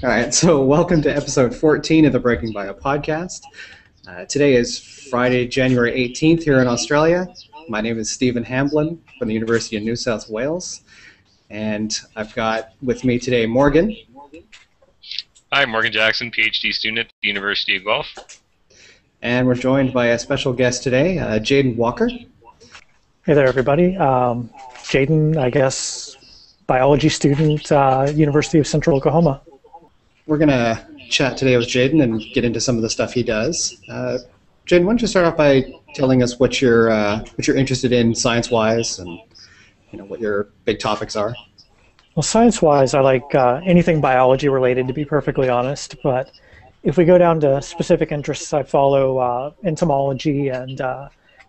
All right, so welcome to episode 14 of the Breaking Bio podcast. Today is Friday, January 18th here in Australia. My name is Stephen Hamblin from the University of New South Wales, and I've got with me today Morgan. Hi, Morgan Jackson, PhD student at the University of Guelph. And we're joined by a special guest today, Jaden Walker. Hey there, everybody. Jaden, I guess, biology student, University of Central Oklahoma. We're going to chat today with Jaden and get into some of the stuff he does. Jaden, why don't you start off by telling us what you're interested in science-wise and what your big topics are? Well, science-wise, I like anything biology-related, to be perfectly honest. But if we go down to specific interests, I follow entomology and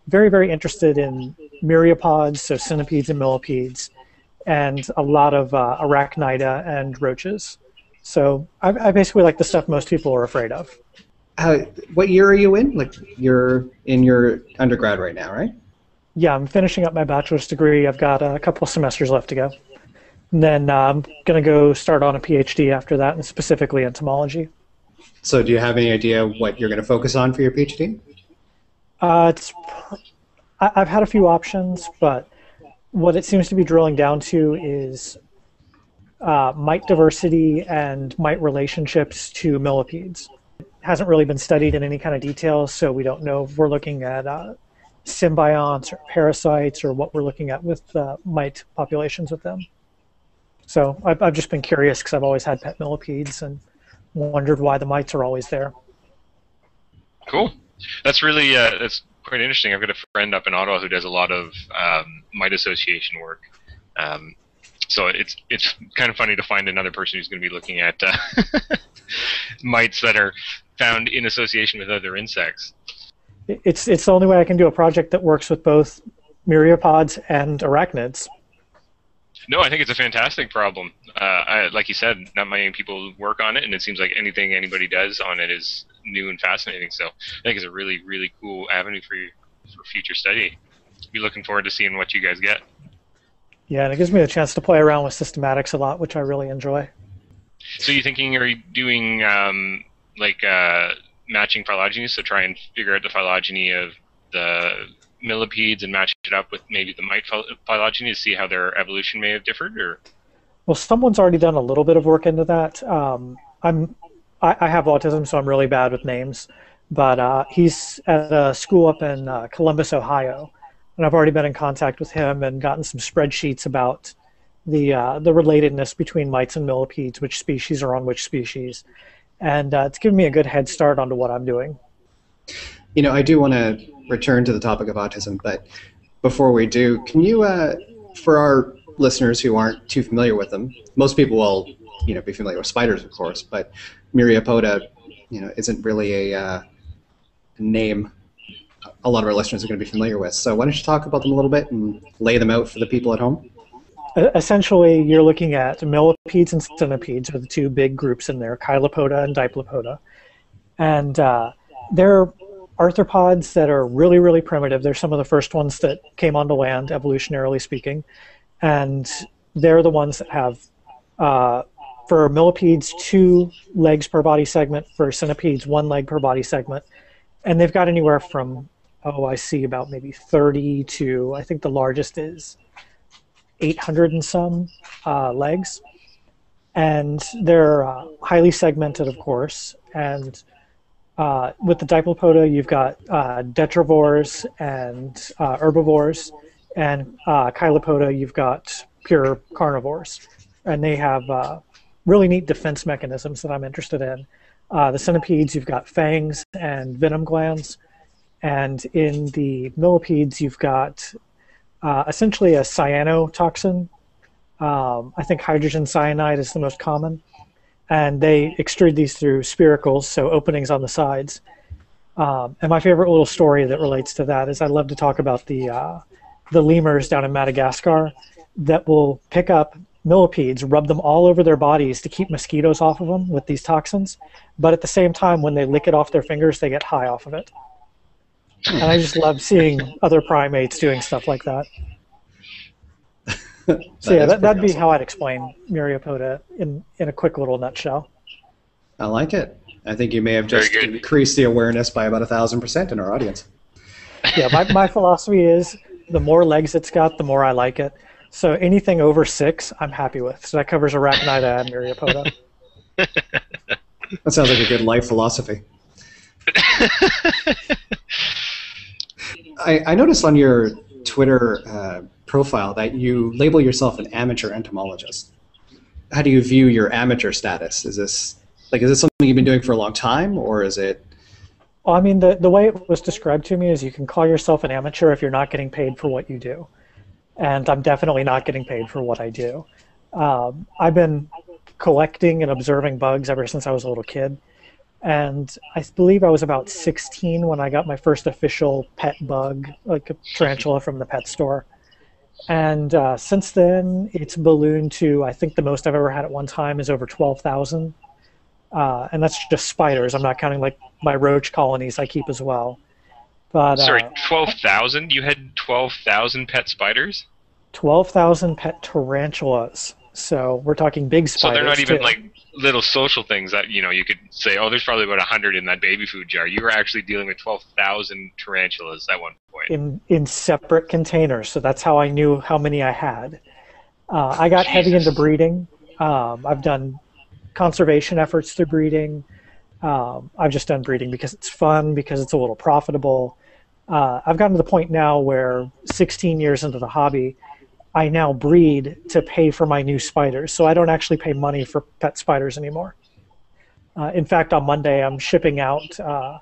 very, very interested in myriapods, so centipedes and millipedes, and a lot of arachnida and roaches. So I basically like the stuff most people are afraid of. What year are you in? Like, you're in your undergrad right now, right? Yeah, I'm finishing up my bachelor's degree. I've got a couple of semesters left to go. And then I'm going to go start on a PhD after that, and specifically entomology. So do you have any idea what you're going to focus on for your PhD? I've had a few options, but what it seems to be drilling down to is mite diversity and mite relationships to millipedes. It hasn't really been studied in any kind of detail, so we don't know if we're looking at symbionts or parasites or what we're looking at with mite populations with them. So I've just been curious because I've always had pet millipedes and wondered why the mites are always there. Cool. That's really that's quite interesting. I've got a friend up in Ottawa who does a lot of mite association work. So it's kind of funny to find another person who's going to be looking at mites that are found in association with other insects. It's the only way I can do a project that works with both myriapods and arachnids. No, I think it's a fantastic problem. Like you said, not many people work on it, and it seems like anything anybody does on it is new and fascinating. So I think it's a really, really cool avenue for future study. Be looking forward to seeing what you guys get. Yeah, and it gives me a chance to play around with systematics a lot, which I really enjoy. So you thinking, are you doing matching phylogenies, so try and figure out the phylogeny of the millipedes and match it up with maybe the mite phylogeny to see how their evolution may have differed? Or? Well, someone's already done a little bit of work into that. I have autism, so I'm really bad with names, but he's at a school up in Columbus, Ohio. And I've already been in contact with him and gotten some spreadsheets about the relatedness between mites and millipedes, which species are on which species. And it's given me a good head start onto what I'm doing. I do want to return to the topic of autism, but before we do, can you, for our listeners who aren't too familiar with them, most people will, be familiar with spiders, of course, but Myriapoda, isn't really a name a lot of our listeners are going to be familiar with. So why don't you talk about them a little bit and lay them out for the people at home? Essentially, you're looking at millipedes and centipedes are the two big groups in there, Chilopoda and Diplopoda. And they're arthropods that are really, really primitive. They're some of the first ones that came onto land, evolutionarily speaking. And they're the ones that have, for millipedes, 2 legs per body segment, for centipedes, 1 leg per body segment. And they've got anywhere from, I see about maybe 30 to, I think the largest is 800 and some legs. And they're highly segmented, of course. And with the Diplopoda, you've got detrivores and herbivores. And Chilopoda, you've got pure carnivores. And they have really neat defense mechanisms that I'm interested in. The centipedes, you've got fangs and venom glands. And in the millipedes, you've got essentially a cyanotoxin. I think hydrogen cyanide is the most common. And they extrude these through spiracles, so openings on the sides. And my favorite little story that relates to that is I love to talk about the lemurs down in Madagascar that will pick up millipedes, rub them all over their bodies to keep mosquitoes off of them with these toxins. But at the same time, when they lick it off their fingers, they get high off of it. And I just love seeing other primates doing stuff like that. So yeah, that'd be how I'd explain Myriapoda in a quick little nutshell. I like it. I think you may have Very just good. increased the awareness by about 1,000% in our audience. Yeah, my philosophy is the more legs it's got, the more I like it. So anything over 6, I'm happy with. So that covers Arachnida and Myriapoda. That sounds like a good life philosophy. I noticed on your Twitter profile that you label yourself an amateur entomologist. How do you view your amateur status? Is this something you've been doing for a long time, or is it? Well, I mean, the way it was described to me is you can call yourself an amateur if you're not getting paid for what you do. And I'm definitely not getting paid for what I do. I've been collecting and observing bugs ever since I was a little kid. And I believe I was about 16 when I got my first official pet bug, like a tarantula from the pet store. And since then, it's ballooned to, I think the most I've ever had at one time is over 12,000. And that's just spiders. I'm not counting like my roach colonies I keep as well. But Sorry, 12,000? You had 12,000 pet spiders? 12,000 pet tarantulas. So we're talking big spiders. So they're not even too. like little social things that, you know, you could say, oh, there's probably about 100 in that baby food jar. You were actually dealing with 12,000 tarantulas at one point. In separate containers. So that's how I knew how many I had. I got heavy into breeding. I've done conservation efforts through breeding. I've just done breeding because it's fun, because it's a little profitable. I've gotten to the point now where 16 years into the hobby, I now breed to pay for my new spiders. So I don't actually pay money for pet spiders anymore. In fact, on Monday, I'm shipping out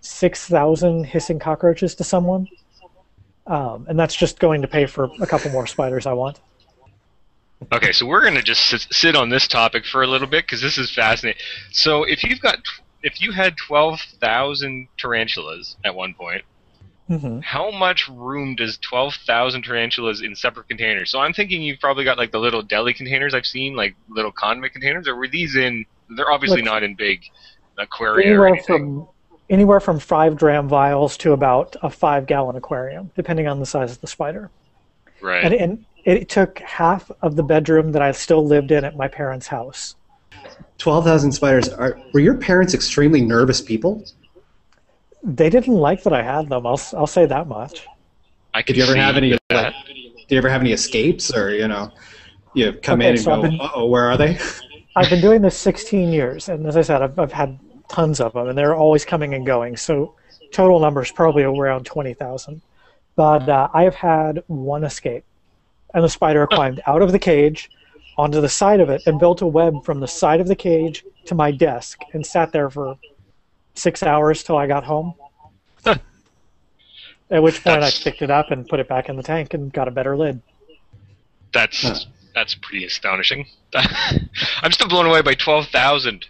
6,000 hissing cockroaches to someone. And that's just going to pay for a couple more spiders I want. Okay, so we're going to just sit on this topic for a little bit because this is fascinating. So if you had 12,000 tarantulas at one point, how much room does 12,000 tarantulas in separate containers? So I'm thinking you've probably got like the little deli containers I've seen, like little convict containers, or were these in? They're obviously not in big aquaria or anything. Anywhere from 5-gram vials to about a 5-gallon aquarium, depending on the size of the spider. Right. And it took half of the bedroom that I still lived in at my parents' house. 12,000 spiders. Were your parents extremely nervous people? They didn't like that I had them. I'll say that much. Did you ever have any? Did you ever have any escapes, or you come in and go, "Uh-oh, where are they?" I've been doing this 16 years, and as I said, I've had tons of them, and they're always coming and going. So total numbers probably around 20,000. But I have had one escape, and the spider climbed out of the cage onto the side of it and built a web from the side of the cage to my desk and sat there for 6 hours till I got home. At which point I picked it up and put it back in the tank and got a better lid. That's pretty astonishing. I'm still blown away by 12,000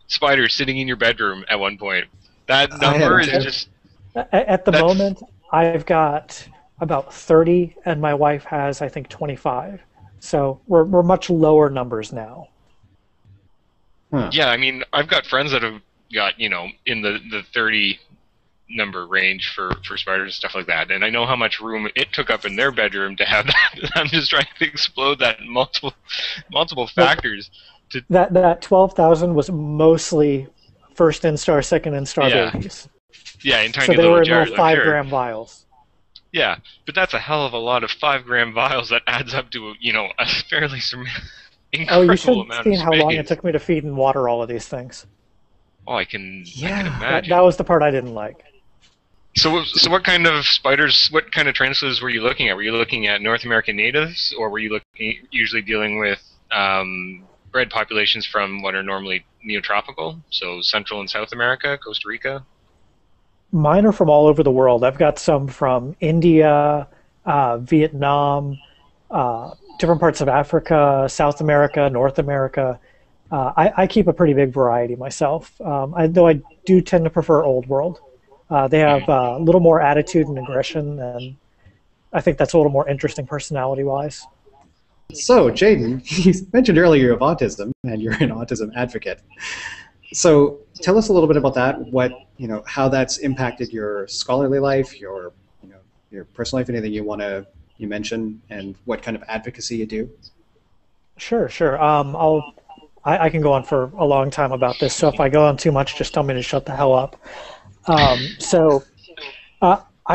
spiders sitting in your bedroom at one point. That number is just... At the moment, I've got about 30, and my wife has, I think, 25. So we're much lower numbers now. Yeah, I mean, I've got friends that have got, in the 30 number range for spiders and stuff like that, and I know how much room it took up in their bedroom to have that. I'm just trying to explode that in multiple factors. That 12,000 was mostly first instar, second instar babies. Yeah, in tiny so they little were in jars. little 5-gram vials. Yeah, but that's a hell of a lot of 5-gram vials that adds up to a fairly incredible you should amount have seen of how space. long it took me to feed and water all of these things. Oh, I can imagine. That was the part I didn't like. So what kind of spiders, what kind of tarantulas were you looking at? Were you looking at North American natives, or were you usually dealing with bred populations from what are normally neotropical, so Central and South America, Costa Rica? Mine are from all over the world. I've got some from India, Vietnam, different parts of Africa, South America, North America. I keep a pretty big variety myself, though I do tend to prefer Old World. They have a little more attitude and aggression, and I think that's a little more interesting personality-wise. So, Jaden, you mentioned earlier you have autism, and you're an autism advocate. So, tell us a little bit about that. How that's impacted your scholarly life, your personal life, anything you mention, and what kind of advocacy you do. Sure. I'll I can go on for a long time about this. So if I go on too much, just tell me to shut the hell up. I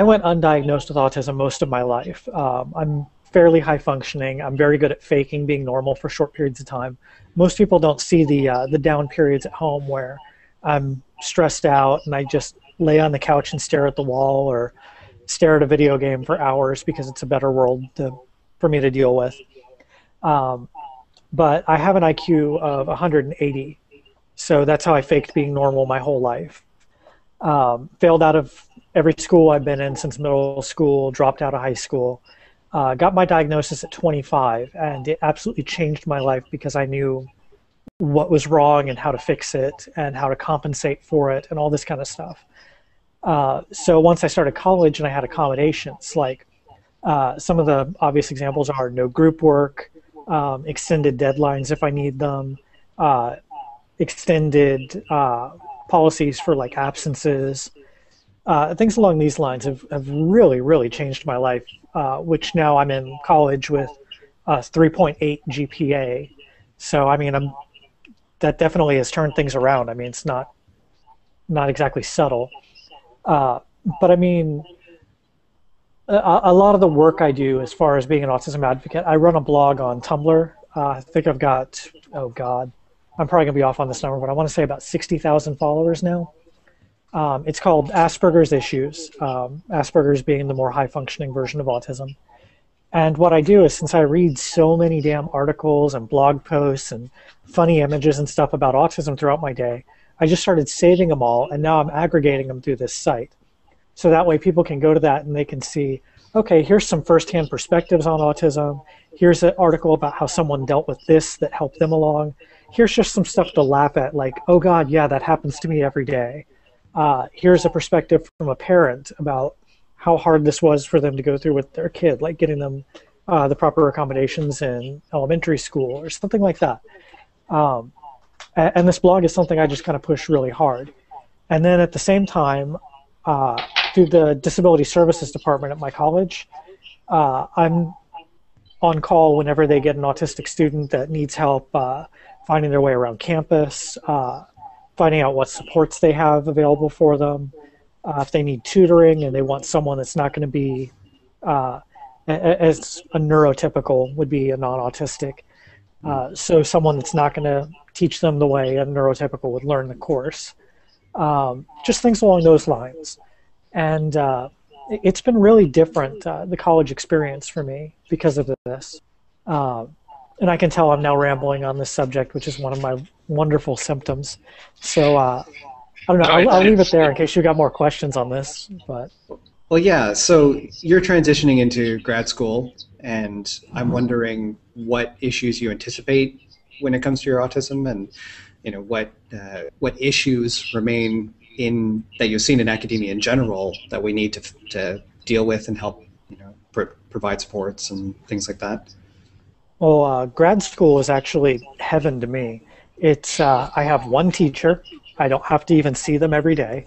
went undiagnosed with autism most of my life. I'm fairly high functioning. I'm very good at faking being normal for short periods of time. Most people don't see the down periods at home where I'm stressed out and I just lay on the couch and stare at the wall or stare at a video game for hours because it's a better world for me to deal with. Um, but I have an IQ of 180, so that's how I faked being normal my whole life. Failed out of every school I've been in since middle school, dropped out of high school, got my diagnosis at 25, and it absolutely changed my life because I knew what was wrong and how to fix it and how to compensate for it and all this kind of stuff. So once I started college and I had accommodations, like some of the obvious examples are no group work, extended deadlines if I need them, extended policies for like absences. Things along these lines have really, really changed my life, which now I'm in college with a 3.8 GPA. So, I mean, that definitely has turned things around. I mean, it's not exactly subtle. But I mean, a lot of the work I do as far as being an autism advocate, I run a blog on Tumblr. I think I've got, oh God, I'm probably going to be off on this number, but I want to say about 60,000 followers now. It's called Asperger's Issues, Asperger's being the more high-functioning version of autism. And what I do is, since I read so many damn articles and blog posts and funny images and stuff about autism throughout my day, I just started saving them all, and now I'm aggregating them through this site. So that way people can go to that and they can see, okay, here's some firsthand perspectives on autism. Here's an article about how someone dealt with this that helped them along. Here's just some stuff to laugh at, like, oh God, yeah, that happens to me every day. Here's a perspective from a parent about how hard this was for them to go through with their kid, like getting them the proper accommodations in elementary school or something like that. And this blog is something I just kind of push really hard. And then at the same time, through the Disability Services Department at my college, I'm on call whenever they get an autistic student that needs help finding their way around campus, finding out what supports they have available for them, if they need tutoring and they want someone that's not going to be as a neurotypical would be a non-autistic. So someone that's not going to teach them the way a neurotypical would learn the course. Just things along those lines. And it's been really different, the college experience for me because of this. And I can tell I'm now rambling on this subject, which is one of my wonderful symptoms. So I don't know, I'll leave it there in case you got more questions on this. But Well, yeah, so you're transitioning into grad school, and I'm wondering what issues you anticipate when it comes to your autism, and what issues remain that you've seen in academia in general that we need to deal with and help provide supports and things like that. Well, grad school is actually heaven to me. It's I have one teacher. I don't have to even see them every day.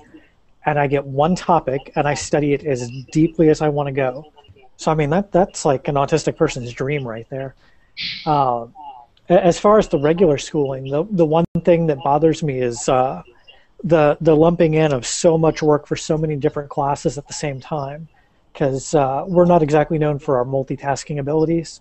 And I get one topic, and I study it as deeply as I want to go. So, I mean, that's like an autistic person's dream right there. As far as the regular schooling, the one thing that bothers me is the lumping in of so much work for so many different classes at the same time, because we're not exactly known for our multitasking abilities.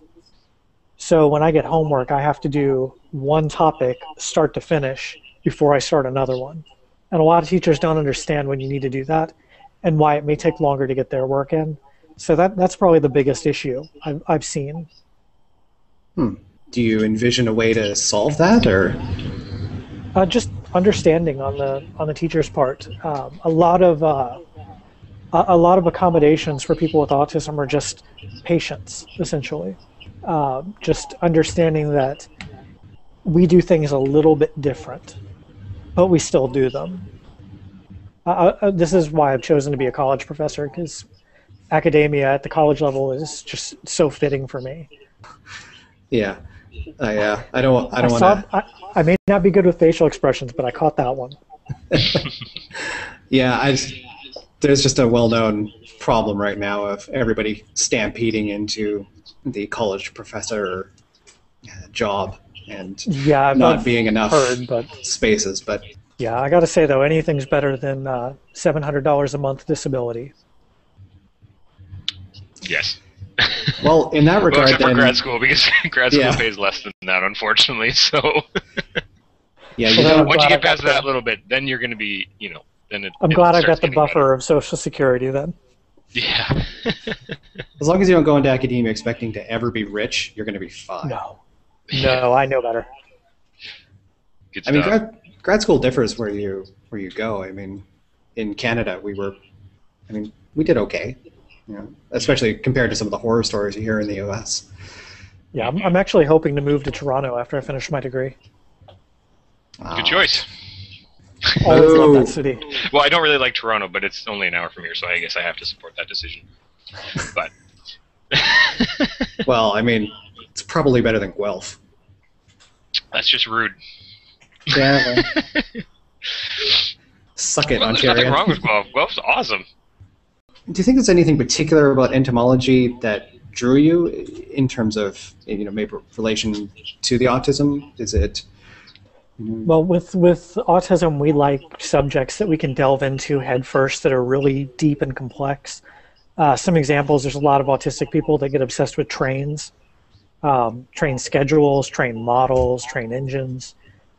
So when I get homework, I have to do one topic start to finish before I start another one. And a lot of teachers don't understand when you need to do that and why it may take longer to get their work in. So that's probably the biggest issue I've seen. Do you envision a way to solve that, or? Just understanding on the teacher's part. A lot of accommodations for people with autism are just patience, essentially. Just understanding that we do things a little bit different, but we still do them. This is why I've chosen to be a college professor, because academia at the college level is just so fitting for me. Yeah, I don't want to. I may not be good with facial expressions, but I caught that one. Yeah, there's just a well-known problem right now of everybody stampeding into the college professor job. and Yeah, not I've being enough heard, but spaces. But yeah, I got to say though, anything's better than $700 a month disability. Yes. well, in that Well, regard, except for grad then school, because grad school yeah, pays less than that, unfortunately. So yeah, Well, you then I'm don't. once you glad I get past got that the little bit, then you're going to be, then I'm it glad I starts got the getting buffer better. of Social Security then. Yeah. As long as you don't go into academia expecting to ever be rich, you're going to be fine. No, I know better. Good I mean, stuff. grad school differs where you go. I mean, in Canada, we did okay, especially compared to some of the horror stories you hear in the U.S. Yeah, I'm actually hoping to move to Toronto after I finish my degree. Good choice. Always love that city. Well, I don't really like Toronto, but it's only an hour from here, so I guess I have to support that decision. But Well, I mean, it's probably better than Guelph. that's just rude. Yeah. Suck it, Well, there's Ontario. nothing wrong with Guelph. Guelph's awesome. Do you think there's anything particular about entomology that drew you in terms of maybe relation to the autism? Is it? Well, with autism, we like subjects that we can delve into head first that are really deep and complex. Some examples: there's a lot of autistic people that get obsessed with trains, train schedules, train models, train engines,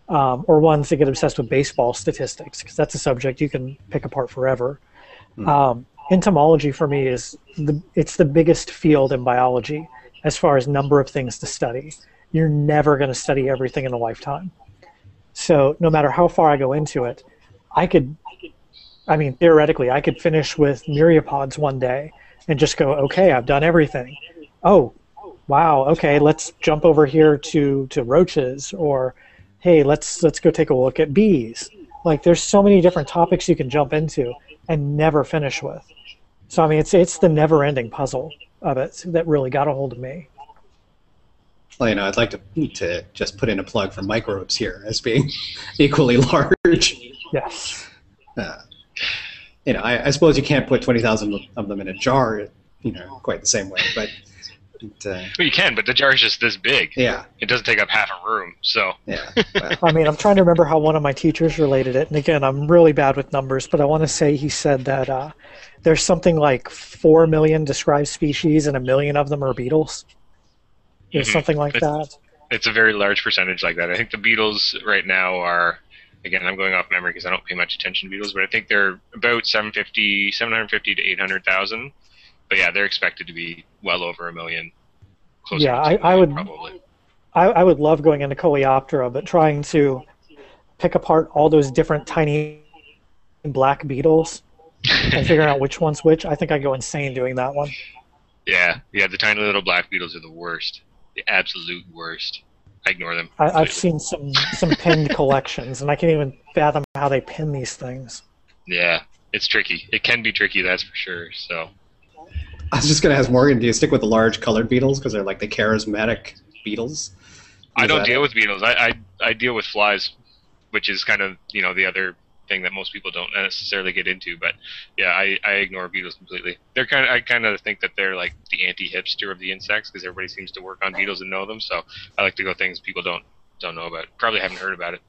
or ones that get obsessed with baseball statistics, because that's a subject you can pick apart forever. Entomology for me is it's the biggest field in biology as far as number of things to study. You're never going to study everything in a lifetime. So no matter how far I go into it, theoretically, I could finish with myriapods one day and just go, okay, I've done everything. Oh, wow, okay, let's jump over here to roaches, or hey, let's go take a look at bees. Like, there's so many different topics you can jump into and never finish with. So I mean, it's the never-ending puzzle of it that really got a hold of me. Well, I'd like to just put in a plug for microbes here as being equally large. Yes. I suppose you can't put 20,000 of them in a jar, quite the same way, but. Well, you can, but the jar is just this big. Yeah. It doesn't take up half a room, so. Yeah. Well. I mean, I'm trying to remember how one of my teachers related it, and again, I'm really bad with numbers, but I want to say he said that there's something like 4 million described species, and 1 million of them are beetles. There's something like that. It's a very large percentage like that. I think the beetles right now are, again, I'm going off memory because I don't pay much attention to beetles, but I think they're about 750 to 800,000. But yeah, they're expected to be well over 1 million. Closer Yeah, to 2 I million, would. probably. I would love going into Coleoptera, but trying to pick apart all those different tiny black beetles and figuring out which one's which, I think I go insane doing that one. Yeah, the tiny little black beetles are the worst. The absolute worst. I ignore them. I've seen some pinned collections, and I can't even fathom how they pin these things. Yeah, it's tricky. It can be tricky, that's for sure. So. I was just going to ask Morgan, do you stick with the large colored beetles because they're like the charismatic beetles? I don't deal with beetles. I deal with flies, which is kind of the other thing that most people don't necessarily get into. But yeah, I ignore beetles completely. I kind of think that they're like the anti-hipster of the insects because everybody seems to work on beetles and know them. So I like to go things people don't know about. Probably haven't heard about it.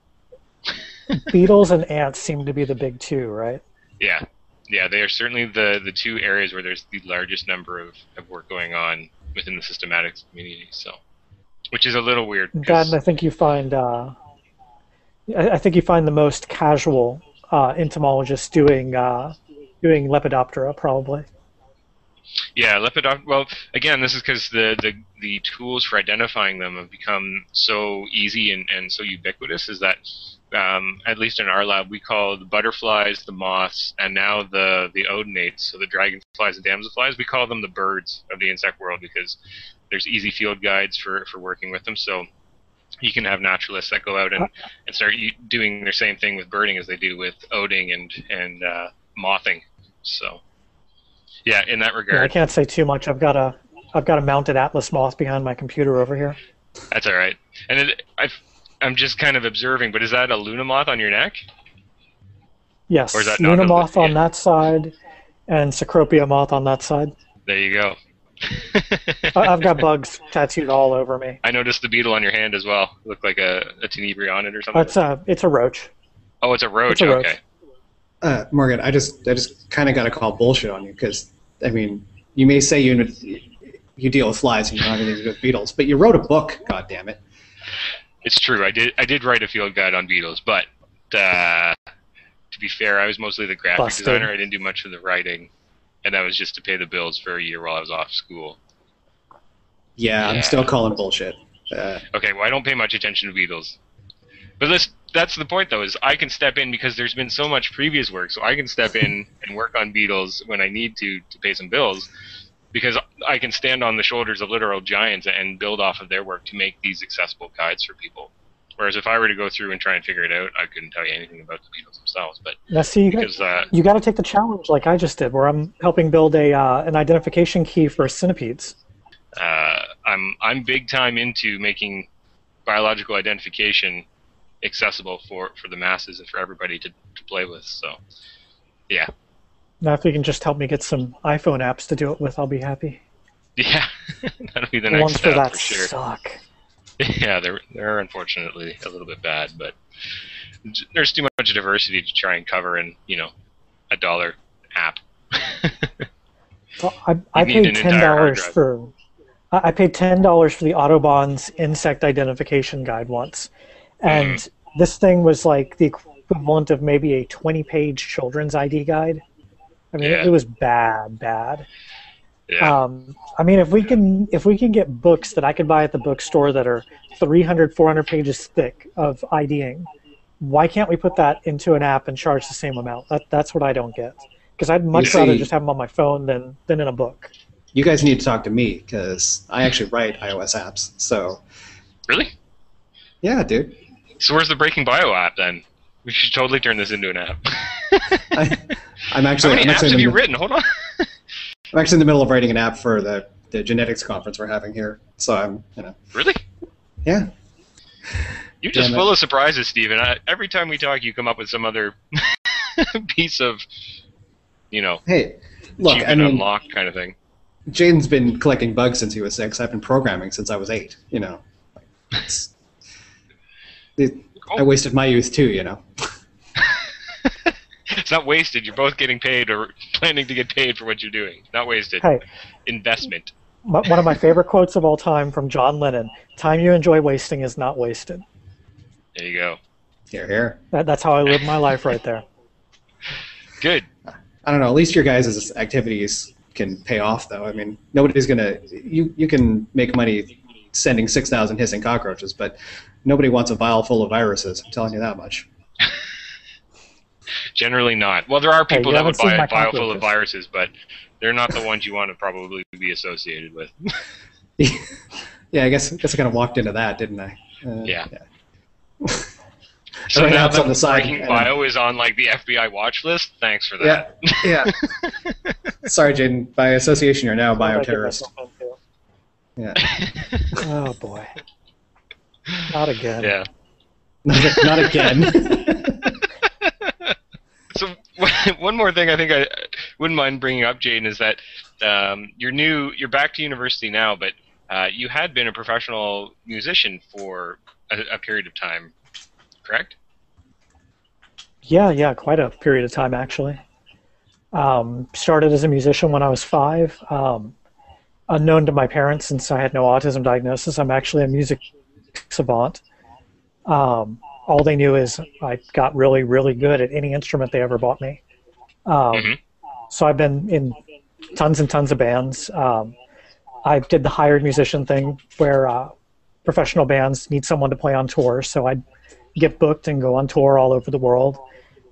Beetles and ants seem to be the big two, right? Yeah. Yeah, they are certainly the two areas where there's the largest number of work going on within the systematics community. So, which is a little weird. And I think you find the most casual entomologists doing Lepidoptera probably. Yeah, Lepidoptera. Well, again, this is because the tools for identifying them have become so easy and so ubiquitous. Is that at least in our lab, we call the butterflies, the moths, and now the odonates, so the dragonflies and damselflies, we call them the birds of the insect world because there's easy field guides for working with them. So you can have naturalists that go out and start doing their same thing with birding as they do with oding and mothing. So yeah, in that regard. Yeah, I can't say too much. I've got a mounted Atlas moth behind my computer over here. That's all right. And I'm just kind of observing, but is that a Luna moth on your neck? Yes, or is that Luna not moth on that side and Cecropia moth on that side. There you go. I've got bugs tattooed all over me. I noticed the beetle on your hand as well. It looked like a tenebrion or something. It's a roach. Oh, it's a It's roach. a Okay. roach. Morgan, I just kind of got to call bullshit on you because, I mean, you may say you deal with flies and you don't have anything to do with beetles, but you wrote a book, God damn it. It's true. I did write a field guide on beetles, but to be fair, I was mostly the graphic Busted. designer. I didn't do much of the writing, and that was just to pay the bills for a year while I was off school. Yeah, I'm still calling bullshit. Okay, well, I don't pay much attention to beetles. But that's the point, though, is I can step in because there's been so much previous work, so I can step in and work on beetles when I need to pay some bills, because I can stand on the shoulders of literal giants and build off of their work to make these accessible guides for people. Whereas if I were to go through and try and figure it out, I couldn't tell you anything about the beetles themselves. But Now, see, you got to take the challenge like I just did, where I'm helping build an identification key for centipedes. I'm big time into making biological identification accessible for the masses and for everybody to play with. So, yeah. Now, if you can just help me get some iPhone apps to do it with, I'll be happy. Yeah, that'll be the The next ones for step that for sure. suck. Yeah, they're unfortunately a little bit bad, but there's too much diversity to try and cover in a $1 app. Well, I need paid an entire hard drive. I paid $10 for the Autobahn's insect identification guide once, and this thing was like the equivalent of maybe a 20-page children's ID guide. I mean, Yeah. it was bad. Yeah. I mean, if we can get books that I could buy at the bookstore that are 300, 400 pages thick of IDing, why can't we put that into an app and charge the same amount? That's what I don't get. Because I'd much rather just have them on my phone than in a book. You guys need to talk to me because I actually write iOS apps. So, Really? yeah, dude. So where's the Breaking Bio app then? We should totally turn this into an app. I'm actually. How many I'm apps actually have in you the, written? Hold on. I'm actually in the middle of writing an app for the genetics conference we're having here. So I'm, Really? yeah. You're just Damn it. full of surprises, Steven. Every time we talk, you come up with some other piece of, Hey, look, achievement I mean, unlocked kind of thing. Jaden's been collecting bugs since he was 6. I've been programming since I was 8. It's, I wasted my youth too. It's not wasted. You're both getting paid or planning to get paid for what you're doing. Not wasted. Hey, Investment. one of my favorite quotes of all time from John Lennon: "Time you enjoy wasting is not wasted." There you go. Here. That's how I live my life right there. Good. I don't know. At least your guys' activities can pay off, though. I mean, nobody's gonna. You can make money sending 6,000 hissing cockroaches, but nobody wants a vial full of viruses. I'm telling you that much. Generally not. Well, there are people you that would haven't seen buy my a vial full of cockroaches. viruses, but they're not the ones you want to probably be associated with. Yeah, I guess I kind of walked into that, didn't I? Yeah. So Right now now it's on the that side. Breaking Bio is on like the FBI watch list, thanks for that. Yeah. Sorry, Jaden. By association, you're now a bioterrorist. Yeah. Oh boy. Not again. Yeah. Not again. So one more thing I think I wouldn't mind bringing up, Jaden, is that you're back to university now, but you had been a professional musician for a period of time, correct? Yeah, quite a period of time actually. Started as a musician when I was 5. Unknown to my parents, since I had no autism diagnosis, I'm actually a music savant. All they knew is I got really, really good at any instrument they ever bought me. So I've been in tons and tons of bands. I did the hired musician thing where professional bands need someone to play on tour, so I'd get booked and go on tour all over the world.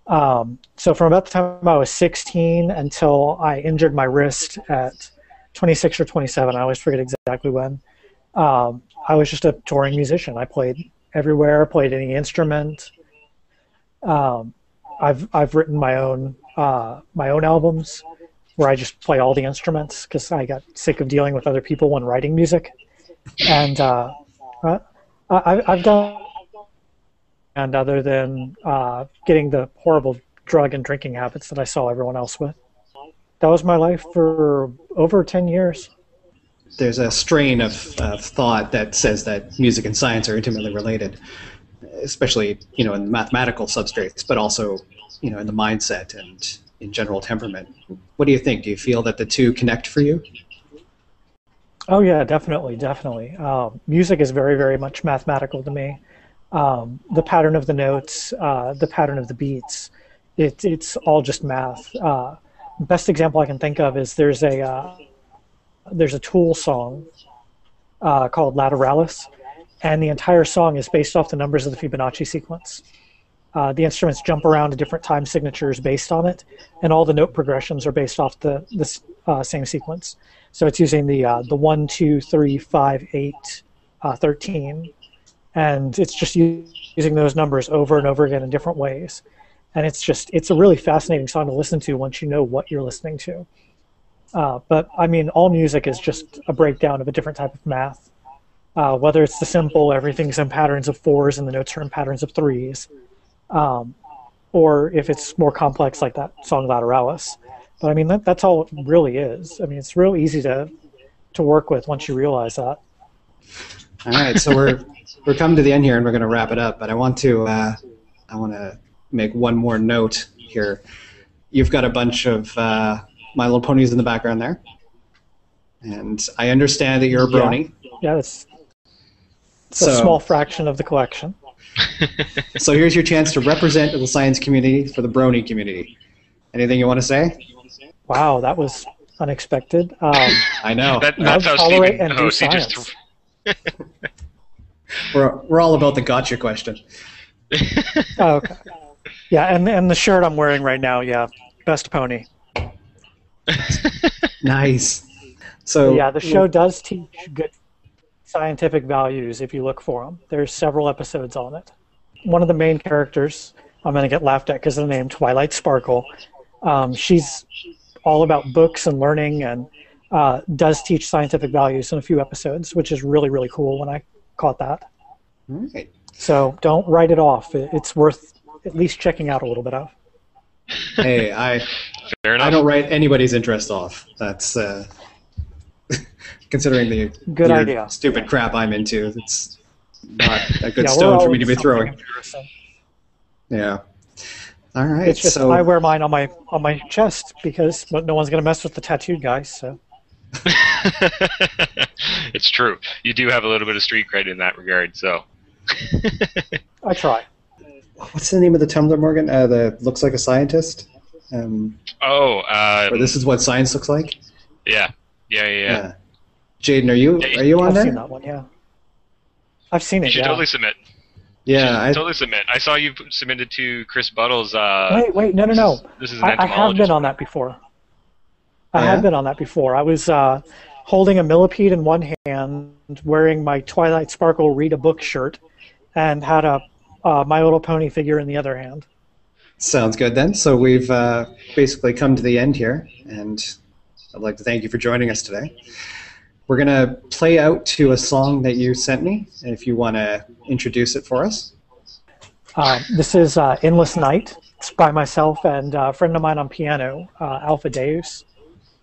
So from about the time I was 16 until I injured my wrist at 26 or 27, I always forget exactly when, I was just a touring musician. I played everywhere, played any instrument. I've written my own albums where I just play all the instruments because I got sick of dealing with other people when writing music. And I've done, and other than getting the horrible drug and drinking habits that I saw everyone else with. That was my life for over 10 years. there's a strain of thought that says that music and science are intimately related, especially in mathematical substrates, but also in the mindset and in general temperament. What do you think? Do you feel that the two connect for you? Oh yeah, definitely. Music is very, very much mathematical to me. The pattern of the notes, the pattern of the beats, it's all just math. Best example I can think of is there's a Tool song called Lateralis, and the entire song is based off the numbers of the Fibonacci sequence. The instruments jump around to different time signatures based on it, and all the note progressions are based off the same sequence. So it's using the 1, 2, 3, 5, 8, 13, and it's just using those numbers over and over again in different ways. And it's a really fascinating song to listen to once you know what you're listening to. But I mean, all music is just a breakdown of a different type of math. Whether it's the simple, everything's in patterns of 4s and the notes are in patterns of 3s, or if it's more complex like that song Lateralis. But I mean, that's all it really is. I mean, it's real easy to work with once you realize that. All right, so we're coming to the end here, and we're going to wrap it up. But I want to make one more note here. You've got a bunch of My Little Ponies in the background there, and I understand that you're a brony. Yeah, it's a small fraction of the collection. So here's your chance to represent the science community for the brony community. Anything you want to say? Wow, that was unexpected. I know. That's how Stephen hosts. We're all about the gotcha question. Oh, okay. Yeah, and the shirt I'm wearing right now, yeah, best pony. Nice. So yeah, the show does teach good scientific values if you look for them. There's several episodes on it. One of the main characters, I'm going to get laughed at because of the name, Twilight Sparkle. She's all about books and learning, and does teach scientific values in a few episodes, which is really, really cool when I caught that. Right. So don't write it off. It's worth at least checking out a little bit of. Hey, I don't write anybody's interest off. That's considering the good idea. Stupid crap I'm into. It's not a good stone for me to be throwing. Yeah. All right. It's just I wear mine on my chest because no one's gonna mess with the tattooed guys. So. It's true. You do have a little bit of street cred in that regard. So. I try. What's the name of the Tumblr, Morgan? The looks like a scientist. Or this is what science looks like. Yeah. Jaden, are you on there? I've seen that one. Yeah. I've seen it. You should totally submit. Yeah, totally submit. I saw you submitted to Chris Buttle's. Wait, no. This is an entomologist. I have been on that before. I have been on that before. I was holding a millipede in one hand, wearing my Twilight Sparkle Read a Book shirt, and had a My Little Pony figure in the other hand. Sounds good then. So we've basically come to the end here, and I'd like to thank you for joining us today. We're going to play out to a song that you sent me, if you want to introduce it for us. This is Endless Night. It's by myself and a friend of mine on piano, Alpha Deus.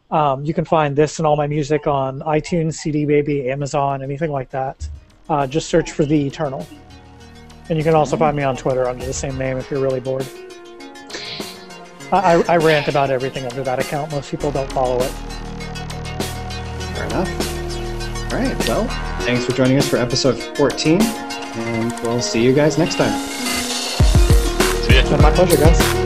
You can find this and all my music on iTunes, CD Baby, Amazon, anything like that. Just search for The Eternal. And you can also find me on Twitter under the same name if you're really bored. I rant about everything under that account. Most people don't follow it. Fair enough. All right, well, thanks for joining us for episode 14, and we'll see you guys next time. See ya. It's been my pleasure, guys.